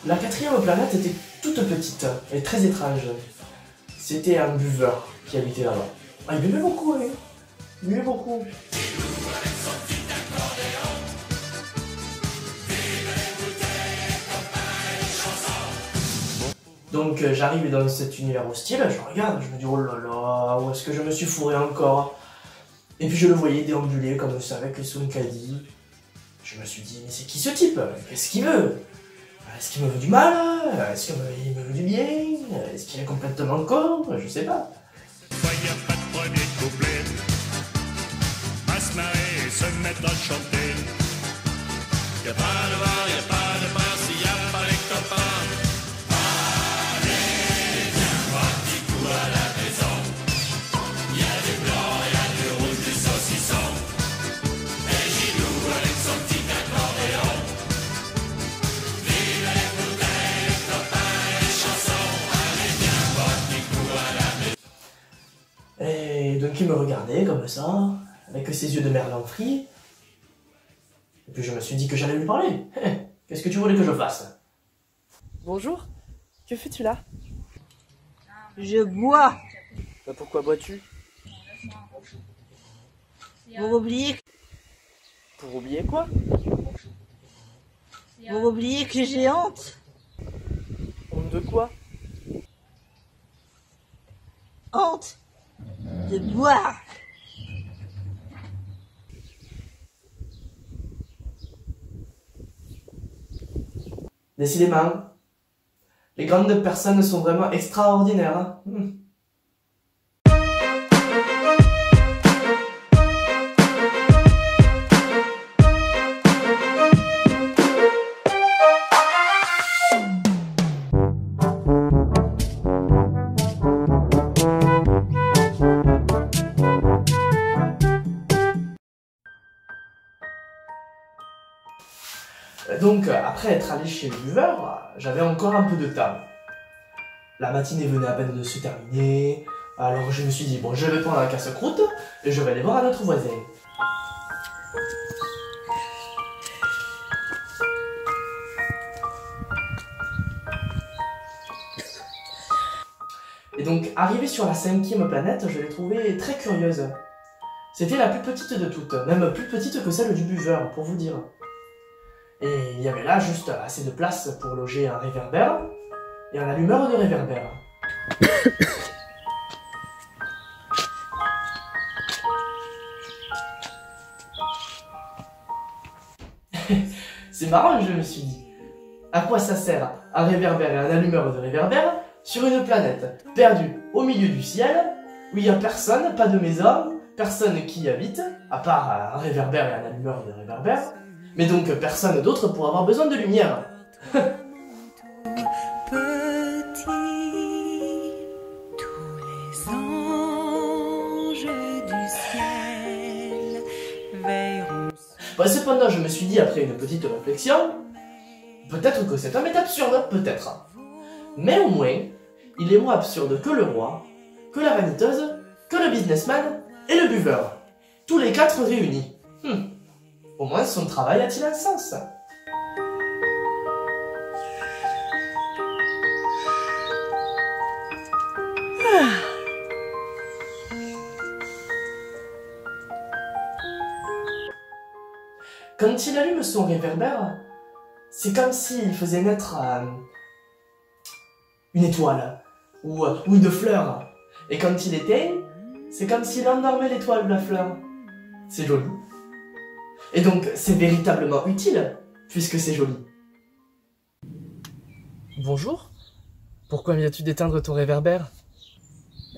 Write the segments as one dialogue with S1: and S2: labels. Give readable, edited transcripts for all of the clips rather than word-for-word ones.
S1: La quatrième planète était toute petite et très étrange. C'était un buveur qui habitait là-bas. Ah, il buvait beaucoup, oui. Il buvait beaucoup. Donc j'arrive dans cet univers hostile, je regarde, je me dis oh là là, où est-ce que je me suis fourré encore? Et puis je le voyais déambuler comme ça avec son caddie. Je me suis dit mais c'est qui ce type? Qu'est-ce qu'il veut? Est-ce qu'il me veut du mal? Est-ce qu'il me veut du bien? Est-ce qu'il est complètement con? Je sais pas.
S2: Y a pas de premier couplet, à se marrer et se mettre à chanter. Y a pas de bar, y a pas de bar, s'il y a pas les copains. Allez, viens voir petit coup à la maison. Y a du blanc, y a du rouge, du saucisson. Et Gilou avec son petit accordéon. Vive les bouteilles, les copains et les chansons. Allez, viens voir petit coup à la maison.
S1: Et donc il me regardait comme ça, avec ses yeux de merlan frit. Et puis je me suis dit que j'allais lui parler. Qu'est-ce que tu voulais que je fasse?
S3: Bonjour, que fais-tu là?
S4: Je bois
S3: Bah pourquoi bois-tu?
S4: pour oublier,
S3: Pour oublier quoi?
S4: que j'ai honte.
S3: Honte de quoi?
S4: Honte de boire.
S1: Décidément, les grandes personnes sont vraiment extraordinaires. Hein. Donc, après être allé chez le buveur, j'avais encore un peu de temps. La matinée venait à peine de se terminer, alors je me suis dit, bon, je vais prendre la casse-croûte et je vais aller voir à notre voisin. Et donc, arrivé sur la 5e planète, je l'ai trouvée très curieuse. C'était la plus petite de toutes, même plus petite que celle du buveur, pour vous dire. Et il y avait là juste assez de place pour loger un réverbère et un allumeur de réverbère. C'est marrant, je me suis dit. À quoi ça sert un réverbère et un allumeur de réverbère sur une planète perdue au milieu du ciel où il n'y a personne, pas de maison, personne qui y habite, à part un réverbère et un allumeur de réverbère, mais donc personne d'autre pour avoir besoin de lumière.
S5: Petit, tous les anges du ciel veilleront.
S1: Bon, cependant, je me suis dit après une petite réflexion, peut-être que cet homme est absurde, peut-être. Mais au moins, il est moins absurde que le roi, que la vaniteuse, que le businessman et le buveur. Tous les quatre réunis. Au moins son travail a-t-il un sens? Quand il allume son réverbère, c'est comme s'il faisait naître une étoile ou une fleur. Et quand il éteint, c'est comme s'il endormait l'étoile ou la fleur. C'est joli. Et donc, c'est véritablement utile, puisque c'est joli.
S3: Bonjour, pourquoi viens-tu d'éteindre ton réverbère?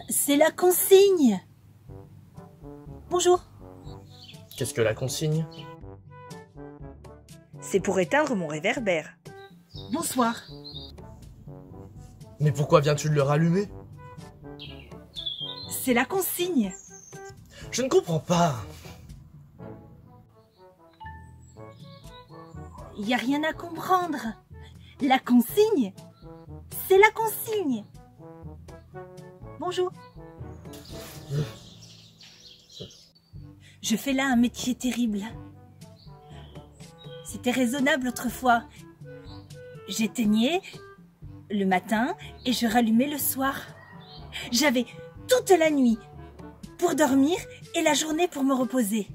S4: C'est la consigne. Bonjour.
S3: Qu'est-ce que la consigne?
S6: C'est pour éteindre mon réverbère.
S4: Bonsoir.
S3: Mais pourquoi viens-tu de le rallumer?
S4: C'est la consigne.
S3: Je ne comprends pas.
S4: Il n'y a rien à comprendre. La consigne, c'est la consigne. Bonjour. Je fais là un métier terrible. C'était raisonnable autrefois. J'éteignais le matin et je rallumais le soir. J'avais toute la nuit pour dormir et la journée pour me reposer.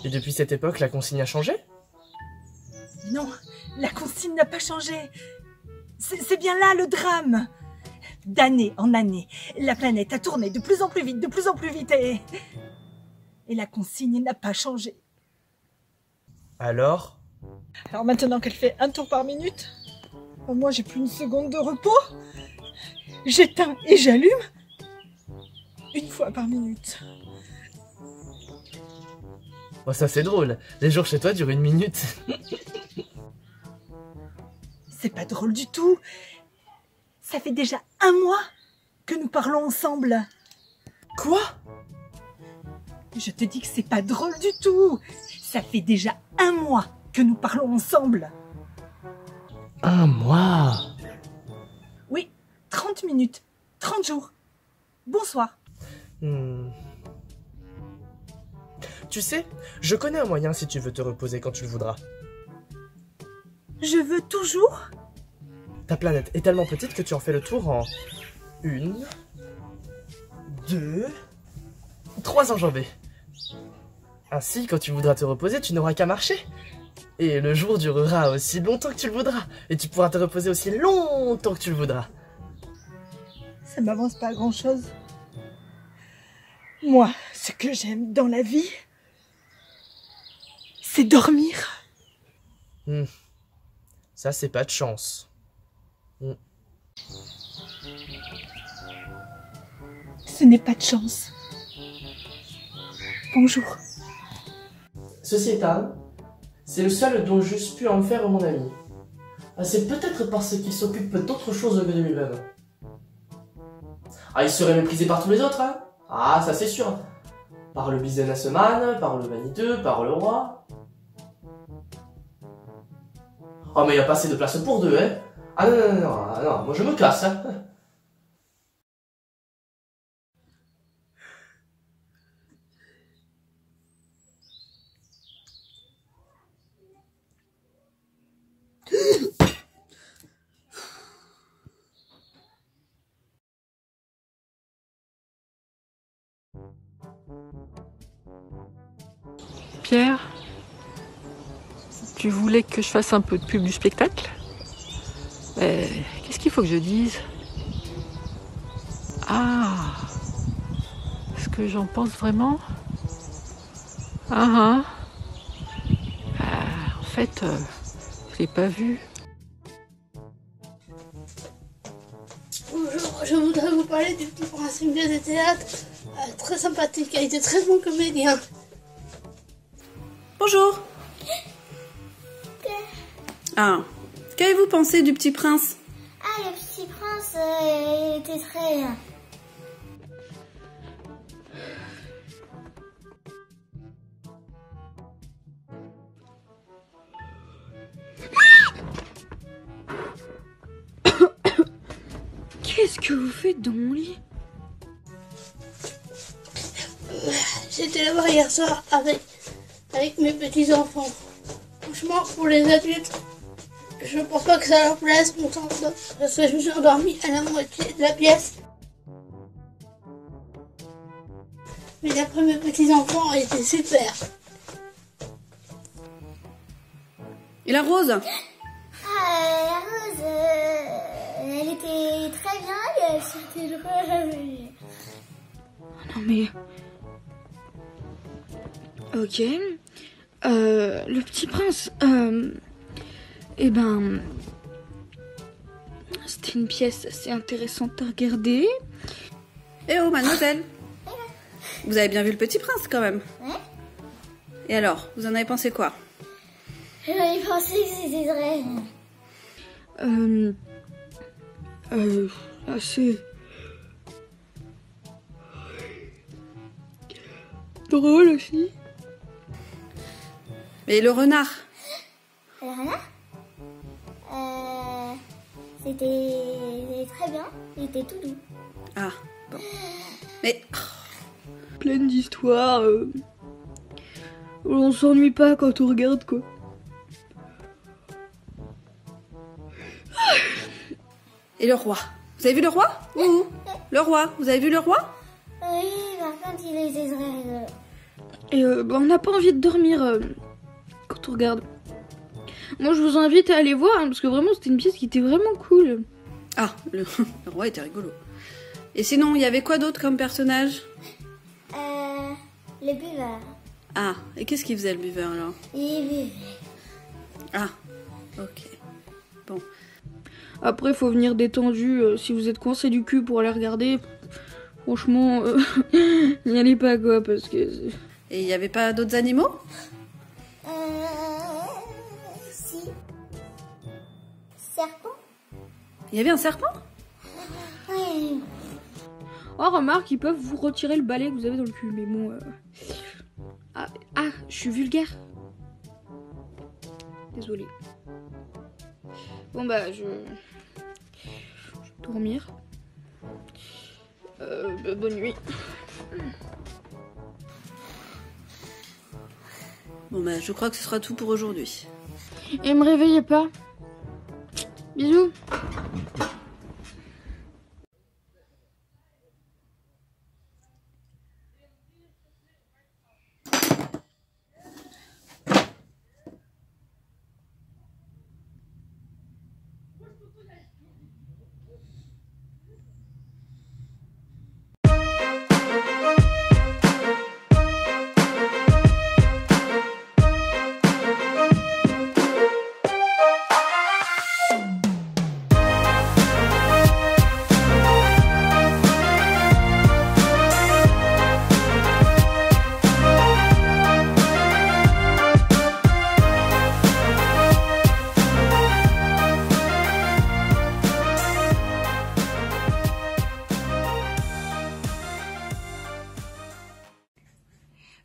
S3: Et depuis cette époque, la consigne a changé?
S4: Non, la consigne n'a pas changé. C'est bien là le drame. D'année en année, la planète a tourné de plus en plus vite, de plus en plus vite et la consigne n'a pas changé.
S3: Alors
S4: Maintenant qu'elle fait un tour par minute, moi j'ai plus une seconde de repos. J'éteins et j'allume une fois par minute.
S3: Oh, ça c'est drôle. Les jours chez toi durent 1 minute.
S4: C'est pas drôle du tout. Ça fait déjà 1 mois que nous parlons ensemble.
S3: Quoi?
S4: Je te dis que c'est pas drôle du tout. Ça fait déjà 1 mois que nous parlons ensemble.
S3: 1 mois?
S4: Oui, 30 minutes, 30 jours. Bonsoir.
S3: Tu sais, je connais un moyen si tu veux te reposer quand tu le voudras.
S4: Je veux toujours.
S3: Ta planète est tellement petite que tu en fais le tour en 1, 2, 3 enjambées. Ainsi, quand tu voudras te reposer, tu n'auras qu'à marcher. Et le jour durera aussi longtemps que tu le voudras. Et tu pourras te reposer aussi longtemps que tu le voudras.
S4: Ça m'avance pas à grand chose. Moi, ce que j'aime dans la vie, c'est dormir.
S3: Ça, c'est pas de chance.
S4: Ce n'est pas de chance. Bonjour.
S1: Ceci étant, c'est le seul dont j'eusse pu en faire mon ami. C'est peut-être parce qu'il s'occupe d'autre chose que de lui-même. Il serait méprisé par tous les autres, hein. Ah, ça c'est sûr. Par le businessman, par le vaniteux, par le roi. Oh, mais il n'y a pas assez de place pour deux, hein. Ah non, moi je me casse, hein.
S7: Pierre, tu voulais que je fasse un peu de pub du spectacle? Qu'est-ce qu'il faut que je dise? Ah, ce que j'en pense vraiment? En fait, je l'ai pas vu.
S8: Bonjour, je voudrais vous parler du Petit Prince, une pièce de théâtre très sympathique, il a été très bon comédien.
S9: Bonjour. Ah, qu'avez-vous pensé du Petit Prince?
S10: Ah, le Petit Prince était très bien.
S11: Qu'est-ce que vous faites dans mon lit?
S8: J'étais là-bas hier soir avec mes petits-enfants. Franchement, pour les adultes, je pense pas que ça leur plaise longtemps, parce que je me suis endormie à la moitié de la pièce. Mais d'après mes petits-enfants, elle était super.
S9: Et la Rose?
S10: Ah, la Rose, elle était très bien, c'était drôle.
S11: Non mais... Ok. Le Petit Prince, eh ben... C'était une pièce assez intéressante à regarder.
S9: Eh oh, mademoiselle! Vous avez bien vu le Petit Prince, quand même?
S10: Ouais.
S9: Et alors, vous en avez pensé quoi?
S10: J'avais pensé que c'était vrai.
S11: Assez... drôle aussi.
S9: Et le renard?
S10: Le renard? C'était très bien, il était tout doux.
S9: Ah, bon. Mais...
S11: Pleine d'histoires. On s'ennuie pas quand on regarde, quoi.
S9: Et le roi? Vous avez vu le roi? Ouh, le roi, vous avez vu le roi?
S10: Oui, par contre, il est très rigolo.
S11: Et on n'a pas envie de dormir quand on regarde. Moi, je vous invite à aller voir, hein, parce que vraiment, c'était une pièce qui était vraiment cool.
S9: Ah, le roi était rigolo. Et sinon, il y avait quoi d'autre comme personnage?
S10: Le buveur.
S9: Ah, et qu'est-ce qu'il faisait le buveur alors?
S10: Il buvait.
S9: Ah, ok. Bon.
S11: Après, faut venir détendu. Si vous êtes coincé du cul pour aller regarder, franchement, n'y allez pas quoi, parce que...
S9: Et il n'y avait pas d'autres animaux?
S10: Si. Serpent?
S9: Il y avait un serpent?
S10: Oui.
S11: Oh, remarque, ils peuvent vous retirer le balai que vous avez dans le cul, mais bon... Ah, je suis vulgaire. Désolée. Bon bah, je vais dormir. Bonne nuit.
S9: Bon bah, je crois que ce sera tout pour aujourd'hui.
S11: Et me réveillez pas. Bisous.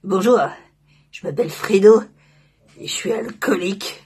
S12: Bonjour, je m'appelle Frido et je suis alcoolique.